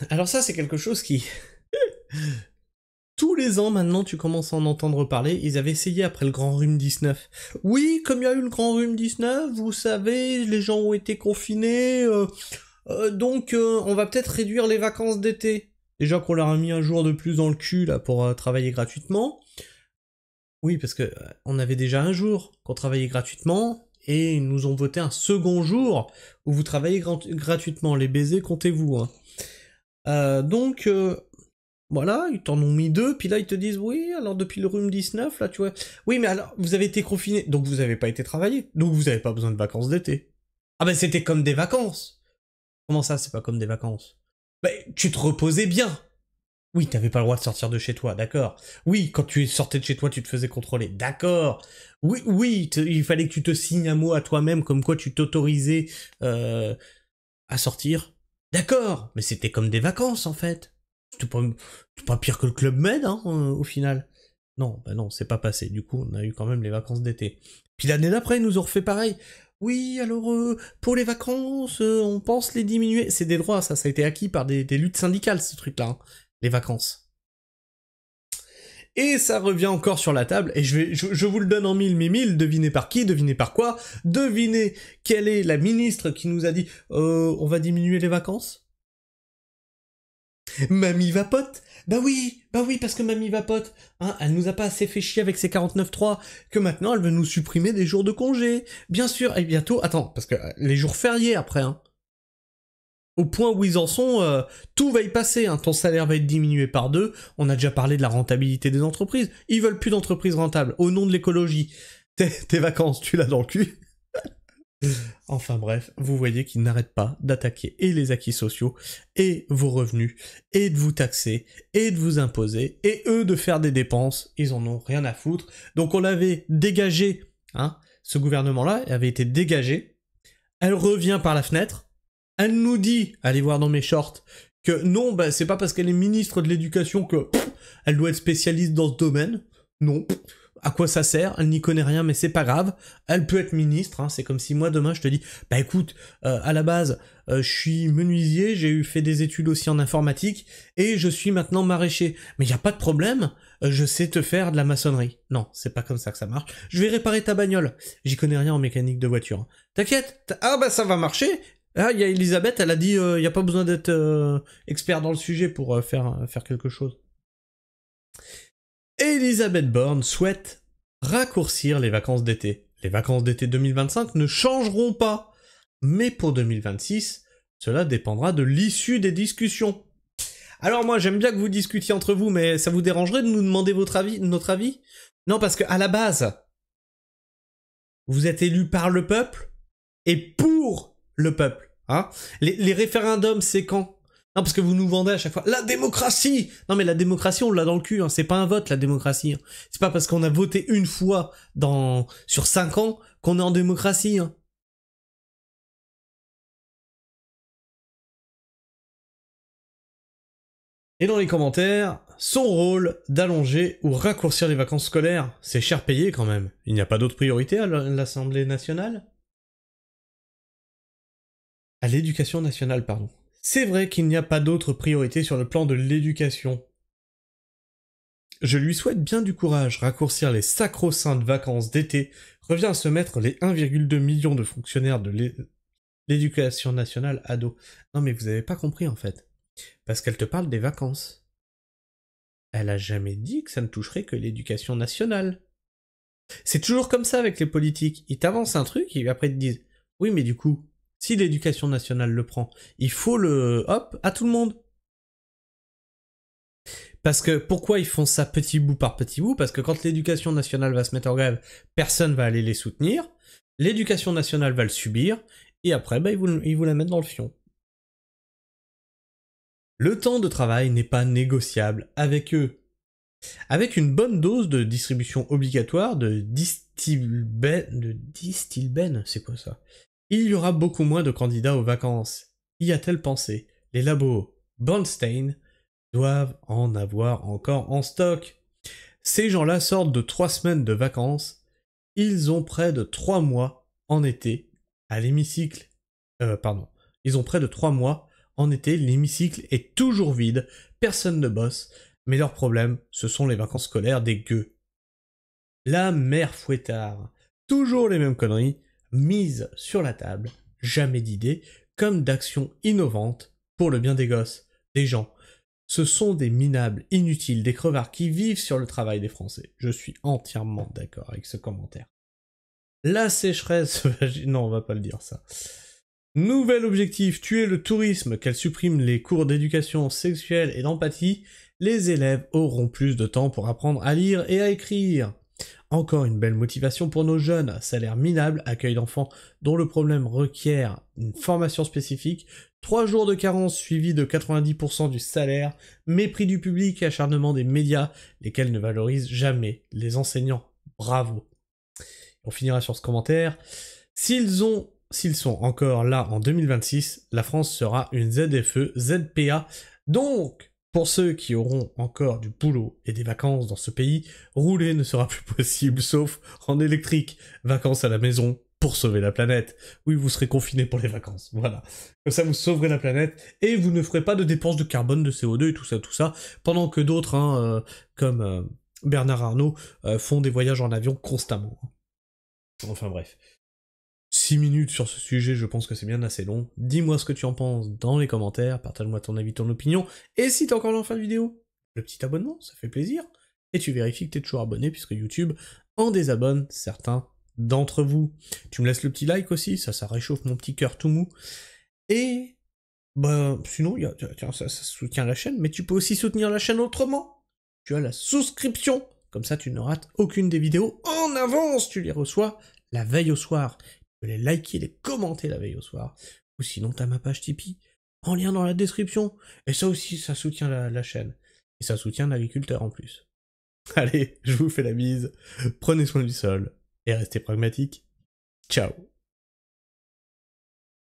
Alors ça, c'est quelque chose qui... Tous les ans, maintenant, tu commences à en entendre parler. Ils avaient essayé après le Grand Rhume 19. Oui, comme il y a eu le Grand Rhume 19, vous savez, les gens ont été confinés, donc on va peut-être réduire les vacances d'été. Déjà qu'on leur a mis un jour de plus dans le cul, là, pour travailler gratuitement. Oui, parce que on avait déjà un jour qu'on travaillait gratuitement, et ils nous ont voté un second jour où vous travaillez gratuitement. Les baisers, comptez-vous, hein. Donc, voilà, ils t'en ont mis deux, puis là ils te disent, oui, alors depuis le rhume 19, là, tu vois. Oui, mais alors, vous avez été confiné, donc vous avez pas été travailler, donc vous avez pas besoin de vacances d'été. Ah ben c'était comme des vacances. Comment ça, c'est pas comme des vacances? Ben, tu te reposais bien. Oui, t'avais pas le droit de sortir de chez toi, d'accord. Oui, quand tu sortais de chez toi, tu te faisais contrôler, d'accord. Oui, oui, il fallait que tu te signes un mot à toi-même, comme quoi tu t'autorisais à sortir. D'accord, mais c'était comme des vacances, en fait. C'était pas pire que le Club Med, hein, au final. Non, bah non, c'est pas passé. Du coup, on a eu quand même les vacances d'été. Puis l'année d'après, ils nous ont refait pareil. Oui, alors, pour les vacances, on pense les diminuer. C'est des droits, ça a été acquis par des luttes syndicales, ce truc-là, hein, les vacances. Et ça revient encore sur la table, et je vous le donne en mille, mais mille, devinez par qui, devinez par quoi, devinez quelle est la ministre qui nous a dit on va diminuer les vacances. Mamie Vapote. Bah oui, parce que Mamie Vapote, hein, elle nous a pas assez fait chier avec ses 49.3, que maintenant elle veut nous supprimer des jours de congé. Bien sûr, et bientôt, attends, parce que les jours fériés après, hein. Au point où ils en sont, tout va y passer, hein. Ton salaire va être diminué par deux, on a déjà parlé de la rentabilité des entreprises, ils veulent plus d'entreprises rentables, au nom de l'écologie. Tes vacances, tu l'as dans le cul. Enfin bref, vous voyez qu'ils n'arrêtent pas d'attaquer et les acquis sociaux, et vos revenus, et de vous taxer, et de vous imposer, et eux de faire des dépenses, ils en ont rien à foutre. Donc on l'avait dégagé, hein, ce gouvernement-là avait été dégagé, elle revient par la fenêtre, elle nous dit, allez voir dans mes shorts, que non, bah c'est pas parce qu'elle est ministre de l'éducation que elle doit être spécialiste dans ce domaine. Non. À quoi ça sert? Elle n'y connaît rien, mais c'est pas grave. Elle peut être ministre, hein. C'est comme si moi demain je te dis, bah écoute, à la base, je suis menuisier, j'ai fait des études aussi en informatique, et je suis maintenant maraîcher. Mais y a pas de problème, je sais te faire de la maçonnerie. Non, c'est pas comme ça que ça marche. Je vais réparer ta bagnole. J'y connais rien en mécanique de voiture. T'inquiète, ah bah ça va marcher. Ah, il y a Elisabeth, elle a dit, y a pas besoin d'être expert dans le sujet pour faire quelque chose. Elisabeth Borne souhaite raccourcir les vacances d'été. Les vacances d'été 2025 ne changeront pas. Mais pour 2026, cela dépendra de l'issue des discussions. Alors moi, j'aime bien que vous discutiez entre vous, mais ça vous dérangerait de nous demander notre avis? Non, parce que à la base, vous êtes élu par le peuple et pour le peuple. Hein, les référendums, c'est quand? Non, parce que vous nous vendez à chaque fois la démocratie. Non, mais la démocratie, on l'a dans le cul. Hein. C'est pas un vote, la démocratie. Hein. C'est pas parce qu'on a voté une fois sur 5 ans qu'on est en démocratie. Hein. Et dans les commentaires, son rôle d'allonger ou raccourcir les vacances scolaires, c'est cher payé quand même. Il n'y a pas d'autre priorité à l'Assemblée nationale? À l'éducation nationale, pardon. C'est vrai qu'il n'y a pas d'autre priorité sur le plan de l'éducation. Je lui souhaite bien du courage. Raccourcir les sacro-saintes vacances d'été revient à se mettre les 1,2 million de fonctionnaires de l'éducation nationale à dos. Non mais vous avez pas compris en fait. Parce qu'elle te parle des vacances. Elle a jamais dit que ça ne toucherait que l'éducation nationale. C'est toujours comme ça avec les politiques. Ils t'avancent un truc et après ils te disent oui mais du coup, si l'éducation nationale le prend, il faut le... hop, à tout le monde. Parce que pourquoi ils font ça petit bout par petit bout? Parce que quand l'éducation nationale va se mettre en grève, personne va aller les soutenir, l'éducation nationale va le subir, et après, bah, ils vous la mettent dans le fion. Le temps de travail n'est pas négociable avec eux. Avec une bonne dose de distribution obligatoire de distilbène, c'est quoi ça? Il y aura beaucoup moins de candidats aux vacances. Y a-t-elle pensé? Les labos Bernstein doivent en avoir encore en stock. Ces gens-là sortent de 3 semaines de vacances. Ils ont près de 3 mois en été à l'hémicycle. Pardon. Ils ont près de 3 mois En été, l'hémicycle est toujours vide, personne ne bosse, mais leur problème, ce sont les vacances scolaires des gueux. La mère Fouettard. Toujours les mêmes conneries, mises sur la table, jamais d'idées, comme d'actions innovantes pour le bien des gosses, des gens. Ce sont des minables inutiles, des crevards qui vivent sur le travail des Français. Je suis entièrement d'accord avec ce commentaire. La sécheresse... non, on va pas le dire ça. Nouvel objectif, tuer le tourisme, qu'elle supprime les cours d'éducation sexuelle et d'empathie. Les élèves auront plus de temps pour apprendre à lire et à écrire. Encore une belle motivation pour nos jeunes, salaire minable, accueil d'enfants dont le problème requiert une formation spécifique, 3 jours de carence suivis de 90% du salaire, mépris du public et acharnement des médias, lesquels ne valorisent jamais les enseignants. Bravo. On finira sur ce commentaire. S'ils sont encore là en 2026, la France sera une ZFE, ZPA, donc pour ceux qui auront encore du boulot et des vacances dans ce pays, rouler ne sera plus possible, sauf en électrique. Vacances à la maison pour sauver la planète. Oui, vous serez confinés pour les vacances, voilà. Comme ça, vous sauverez la planète et vous ne ferez pas de dépenses de carbone, de CO2 et tout ça, pendant que d'autres, comme Bernard Arnault, font des voyages en avion constamment. Enfin bref. 6 minutes sur ce sujet, je pense que c'est bien assez long. Dis-moi ce que tu en penses dans les commentaires, partage-moi ton avis, ton opinion, et si t'es encore là en fin de vidéo, le petit abonnement, ça fait plaisir, et tu vérifies que t'es toujours abonné, puisque YouTube en désabonne certains d'entre vous. Tu me laisses le petit like aussi, ça réchauffe mon petit cœur tout mou, et bah sinon, ça soutient la chaîne, mais tu peux aussi soutenir la chaîne autrement. Tu as la souscription, comme ça tu ne rates aucune des vidéos en avance, tu les reçois la veille au soir. Tu peux les liker, les commenter la veille au soir. Ou sinon, t'as ma page Tipeee, en lien dans la description. Et ça aussi, ça soutient la chaîne. Et ça soutient l'agriculteur en plus. Allez, je vous fais la bise. Prenez soin du sol. Et restez pragmatiques. Ciao.